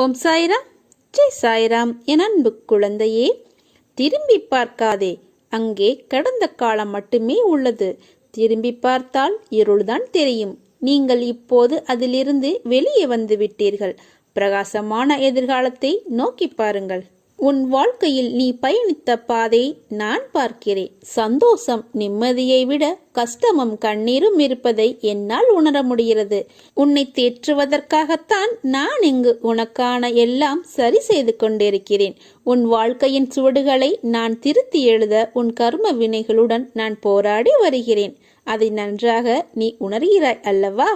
ஓம் சாய்ராம், ஜெய் சாய்ராம். என் அன்பு குழந்தையே, திரும்பி பார்க்காதே. அங்கே கடந்த காலம் மட்டுமே உள்ளது. திரும்பி பார்த்தால் இருள்தான் தெரியும். நீங்கள் இப்போது அதிலிருந்து வெளியே வந்து விட்டீர்கள். பிரகாசமான எதிர்காலத்தை நோக்கி பாருங்கள். உன் வாழ்க்கையில் நீ பயணித்த பாதை நான் பார்க்கிறேன். சந்தோஷம், நிம்மதியை விட கஷ்டமும் கண்ணீரும் இருப்பதை என்னால் உணர முடிகிறது. உன்னை தேற்றுவதற்காகத்தான் நான் இங்கு உனக்கான எல்லாம் சரி செய்து கொண்டிருக்கிறேன். உன் வாழ்க்கையின் சுவடுகளை நான் திருத்தி எழுத உன் கர்ம வினைகளுடன் நான் போராடி வருகிறேன். அதை நன்றாக நீ உணர்கிறாய் அல்லவா?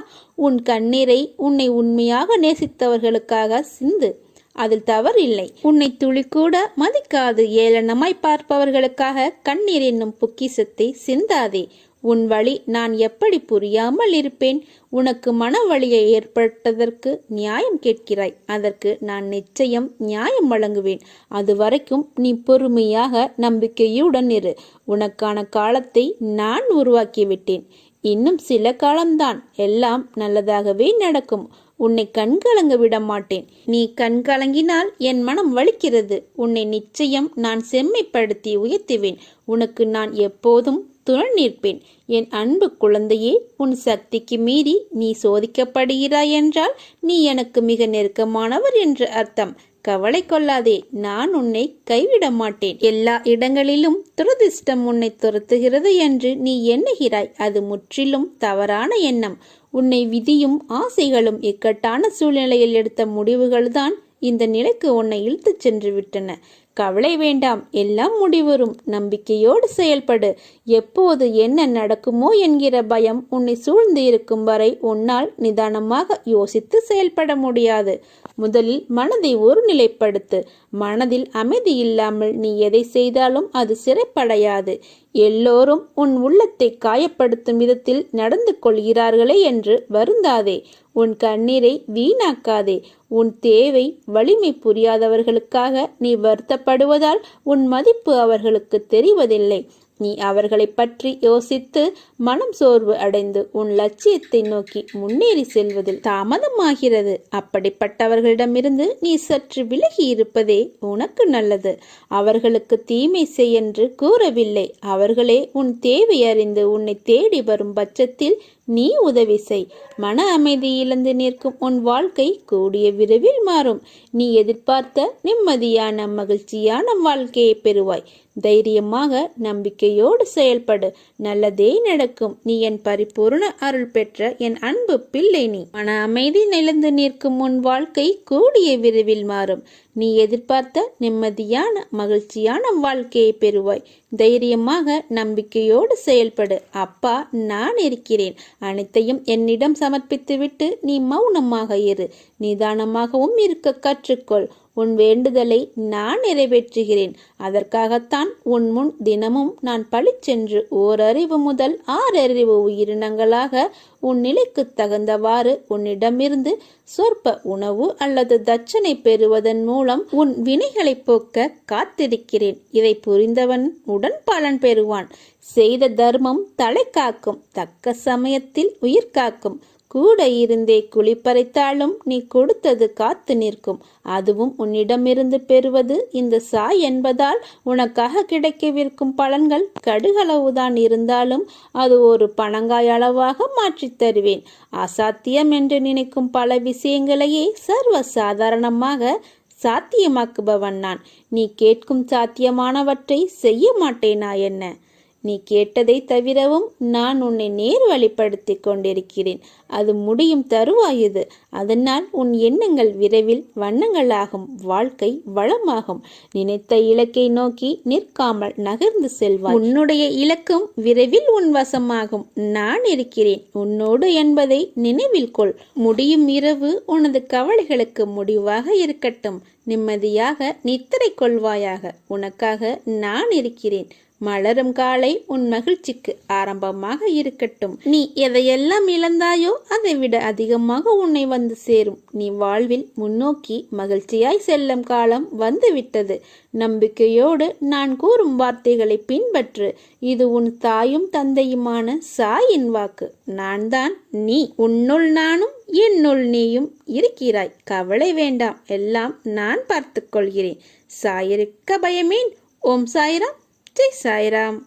உன் கண்ணீரை உன்னை உண்மையாக நேசித்தவர்களுக்காக சிந்து. அதில் தவறில்லை. உன்னை துளி கூட மதிக்காது ஏளனமாய் பார்ப்பவர்களுக்காக கண்ணீர் என்னும் பொக்கிஷத்தை சிந்தாதே. உன் வழி நான் எப்படி புரியாமல் இருப்பேன்? உனக்கு மன வலியை ஏற்பட்டதற்கு நியாயம் கேட்கிறாய். அதற்கு நான் நிச்சயம் நியாயம் வழங்குவேன். அது வரைக்கும் நீ பொறுமையாக நம்பிக்கையுடன் இரு. உனக்கான காலத்தை நான் உருவாக்கிவிட்டேன். இன்னும் சில காலம்தான். எல்லாம் நல்லதாகவே நடக்கும். உன்னை கண்கலங்க விட மாட்டேன். நீ கண்கலங்கினால் என் மனம் வலிக்கிறது. உன்னை நிச்சயம் நான் செம்மைப்படுத்தி உயர்த்துவேன். உனக்கு நான் எப்போதும் துணை நிற்பேன். என் அன்பு குழந்தையே, உன் சக்திக்கு மீறி நீ சோதிக்கப்படுகிறாய் என்றால் நீ எனக்கு மிக நெருக்கமானவர் என்று அர்த்தம். கவலை கொள்ளாதே, நான் உன்னை கைவிட மாட்டேன். எல்லா இடங்களிலும் துரதிர்ஷ்டம் உன்னை துரத்துகிறது என்று நீ எண்ணுகிறாய். அது முற்றிலும் தவறான எண்ணம். உன்னை விதியும் ஆசைகளும் இக்கட்டான சூழ்நிலையில் எடுத்த முடிவுகள்தான் இந்த நிலைக்கு உன்னை இழுத்துச் சென்று விட்டன. கவலை வேண்டாம், எல்லாம் முடிவரும். நம்பிக்கையோடு செயல்படு. எப்போது என்ன நடக்குமோ என்கிற பயம் உன்னை சூழ்ந்து இருக்கும் வரை உன்னால் நிதானமாக யோசித்து செயல்பட முடியாது. முதலில் மனதை ஒருநிலைப்படுத்து. மனதில் அமைதி இல்லாமல் நீ எதை செய்தாலும் அது சிறைப்படையாது. எல்லோரும் உன் உள்ளத்தை காயப்படுத்தும் விதத்தில் நடந்து கொள்கிறார்களே என்று வருந்தாதே. உன் கண்ணீரை வீணாக்காதே. உன் தேவை வலிமை புரியாதவர்களுக்காக நீ வருத்தப்படுவதால் உன் மதிப்பு அவர்களுக்கு தெரிவதில்லை. நீ அவர்களை பற்றி யோசித்து மனம் சோர்வு அடைந்து உன் லட்சியத்தை நோக்கி முன்னேறி செல்வதில் தாமதமாகிறது. அப்படிப்பட்டவர்களிடமிருந்து நீ சற்று விலகி இருப்பதே உனக்கு நல்லது. அவர்களுக்கு தீமை செய் என்று கூறவில்லை. அவர்களே உன் தேவை அறிந்து உன்னை தேடி வரும் பட்சத்தில் நீ உதவி செய். மன அமைதி இழந்து நிற்கும் உன் வாழ்க்கை கூடிய விரைவில் மாறும். நீ எதிர்பார்த்த நிம்மதியான மகிழ்ச்சியான வாழ்க்கையை பெறுவாய். தைரியமாக நம்பிக்கையோடு செயல்படு. நல்லதே நடக்கும். நீ என் பரிபூர்ண அருள் பெற்ற என் அன்பு பிள்ளை. நீ மன அமைதி நிலந்து நிற்கும் உன் வாழ்க்கை கூடிய விரைவில் மாறும். நீ எதிர்பார்த்த நிம்மதியான மகிழ்ச்சியான வாழ்க்கையை பெறுவாய். தைரியமாக நம்பிக்கையோடு செயல்படு. அப்பா நான் இருக்கிறேன். அனைத்தையும் என்னிடம் சமர்ப்பித்துவிட்டு நீ மௌனமாக இரு. நிதானமாகவும் இருக்க கற்றுக்கொள். உன் வேண்டுதலை நான் நிறைவேற்றுகிறேன். அதற்காகத்தான் உன் முன் தினமும் நான் பளிச்சென்று ஓரறிவு முதல் 6 அறிவு உயிரினங்களாக உன் நிலைக்கு தகுந்தவாறு உன்னிடமிருந்து சொற்ப உணவு அல்லது தட்சணை பெறுவதன் மூலம் உன் வினைகளை போக்க காத்திருக்கிறேன். இதை புரிந்தவன் உடன் பலன் பெறுவான். செய்த தர்மம் தலை காக்கும். தக்க சமயத்தில் உயிர் காக்கும். கூட இருந்தே குளிப்பறைத்தாலும் நீ கொடுத்தது காத்து நிற்கும். அதுவும் உன்னிடமிருந்து பெறுவது இந்த சாய் என்பதால் உனக்காக கிடைக்கவிருக்கும் பலன்கள் கடுகளவுதான் இருந்தாலும் அது ஒரு பனங்காய் அளவாக மாற்றித் தருவேன். அசாத்தியம் என்று நினைக்கும் பல விஷயங்களையே சர்வ சாதாரணமாக சாத்தியமாக்குபவன் நான். நீ கேட்கும் சாத்தியமானவற்றை செய்ய மாட்டேனா என்ன? நீ கேட்டதை தவிரவும் நான் உன்னை நேர் வழிப்படுத்தி கொண்டிருக்கிறேன். அது முடியும் தருவாயுது. அதனால் உன் எண்ணங்கள் விரைவில் வண்ணங்களாகும். வாழ்க்கை வளமாகும். நினைத்த இலக்கை நோக்கி நிற்காமல் நகர்ந்து செல்வாய். உன்னுடைய இலக்கும் விரைவில் உன் வசமாகும். நான் இருக்கிறேன் உன்னோடு என்பதை நினைவில் கொள். முடியும் இரவு உனது கவலைகளுக்கு முடிவாக இருக்கட்டும். நிம்மதியாக நித்திரை கொள்வாயாக. உனக்காக நான் இருக்கிறேன். மலரும் காலை உன் மகிழ்ச்சிக்கு ஆரம்பமாக இருக்கட்டும். நீ எதையெல்லாம் இழந்தாயோ அதைவிட அதிகமாக உன்னை வந்து சேரும். நீ வாழ்வில் முன்னோக்கி மகிழ்ச்சியாய் செல்லும் காலம் வந்துவிட்டது. நம்பிக்கையோடு நான் கூறும் வார்த்தைகளை பின்பற்று. இது உன் தாயும் தந்தையுமான சாயின் வாக்கு. நான் தான் நீ. உன்னுள் நானும் என்னுள் நீயும் இருக்கிறாய். கவலை வேண்டாம், எல்லாம் நான் பார்த்து கொள்கிறேன். சாயிருக்க பயமேன். ஓம் சாய்ராம். ஜெய் சாய்ராம்.